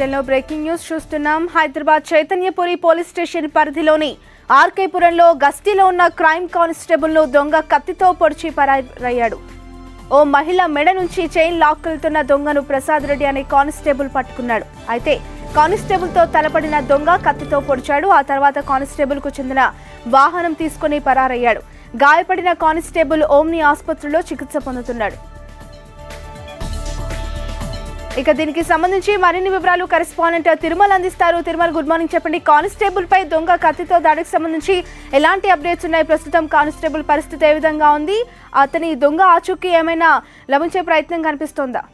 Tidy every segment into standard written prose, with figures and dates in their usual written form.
Breaking news చూస్తున్నాం. Hyderabad Chaitanyapuri police station పరిధిలోని ఆర్కేపురంలో గస్తీలో ఉన్న క్రైమ్ కానిస్టేబుల్ ను దొంగ కత్తితో పొడిచి పరారయ్యాడు. ఓ మహిళ మెడ నుంచి చైన్ లాక్కెళ్తున్న దొంగను ప్రసాద్ రెడ్డి అనే కానిస్టేబుల్ పట్టుకున్నాడు. అయితే కానిస్టేబుల్ తో తలపడిన దొంగ కత్తితో పొడిచాడు. ఆ తర్వాత కానిస్టేబుల్ కు చెందిన వాహనం తీసుకుని పరారయ్యాడు. గాయపడిన కానిస్టేబుల్ ఓమ్ని ఆసుపత్రిలో చికిత్స పొందుతున్నాడు. ఇక దీనికి సంబంధించి మరిన్ని వివరాలు కరెస్పాండెంట్ తిరుమల అందిస్తారు. Tirumala, good morning. చెప్పండి, కానిస్టేబుల్ పై దొంగ కత్తితో దాడికి సంబంధించి ఎలాంటి అప్డేట్స్ ఉన్నాయి? ప్రస్తుతం కానిస్టేబుల్ పరిస్థితి ఏ విధంగా ఉంది? అతని దొంగ ఆచూకీ ఏమైనా లభించే ప్రయత్నం కనిపిస్తోందా?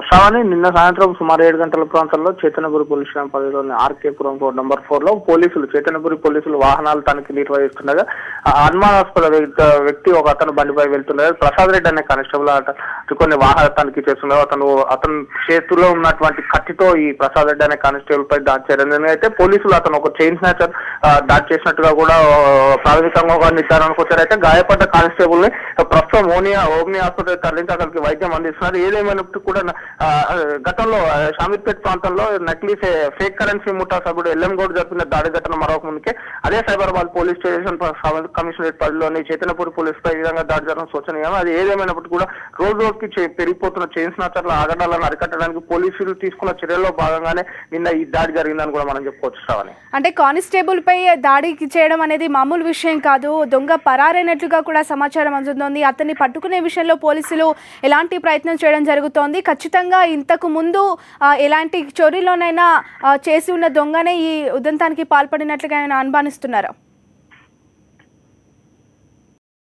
శ్రావణి, నిన్న సాయంత్రం సుమారు 7 గంటల ప్రాంతంలో చైతన్యపురి పోలీస్ స్టేషన్ పరిధిలోని ఆర్కేపురం రోడ్ నంబర్ 4 లో చైతన్యపురి పోలీసులు వాహనాలు తనిఖీ నిర్వహిస్తుండగా అనుమానాస్పద వ్యక్తి ఒక అతను బండిపై వెళ్తుండగా ప్రసాద్ రెడ్డి అనే కానిస్టేబుల్ కొన్ని వాహనాలు తనిఖీ చేస్తుండగా అతను చేతిలో ఉన్నటువంటి కత్తితో ఈ ప్రసాద్ రెడ్డి అనే కానిస్టేబుల్ పై దాడి చేయడం అయితే పోలీసులు అతను ఒక చైన్ స్నాచర్ దాడి చేసినట్టుగా కూడా ప్రాథమికంగా ఒక నిర్ధారణకు వచ్చారు. అయితే గాయపడ్డ కానిస్టేబుల్ ని ప్రస్తుతం ఓమ్ని ఆసుపత్రికి తరలించి అతనికి వైద్యం అందిస్తున్నారు. ఏదేమైనప్పటికీ కూడా గతంలో షామీర్పేట్ ప్రాంతంలో నకిలీ ఫేక్ కరెన్సీ ముఠా సభ్యుడు ఎల్ఎంగౌడ్ జరిపిన దాడి ఘటన మరొక ముందుకే అదే సైబరాబాద్ పోలీస్ స్టేషన్ కమిషనరేట్ పరిధిలోని చైతన్యపురి పోలీస్ పై ఈ విధంగా దాడి జరగడం శోచనీయం. అది ఏదేమైనప్పటికీ కూడా రోజు రోజుకి పెరిగిపోతున్న చైన్ స్నాచర్ల ఆగడాలను అరికట్టడానికి పోలీసులు తీసుకున్న చర్యల్లో భాగంగానే నిన్న ఈ దాడి జరిగిందని కూడా మనం చెప్పుకోవచ్చు. శ్రావణి, అంటే కానిస్టేబుల్ పై దాడికి చేయడం అనేది మామూలు విషయం కాదు. దొంగ పరారైనట్లుగా కూడా సమాచారం అందుతోంది. అతన్ని పట్టుకునే విషయంలో పోలీసులు ఎలాంటి ప్రయత్నం చేయడం జరుగుతోంది? ఖచ్చితంగా ఇంతకు ముందు ఎలాంటి చోరీలోనైనా చేసి ఉన్న దొంగనే ఈ ఉదంతానికి పాల్పడినట్లుగా ఆయన అనుమానిస్తున్నారా?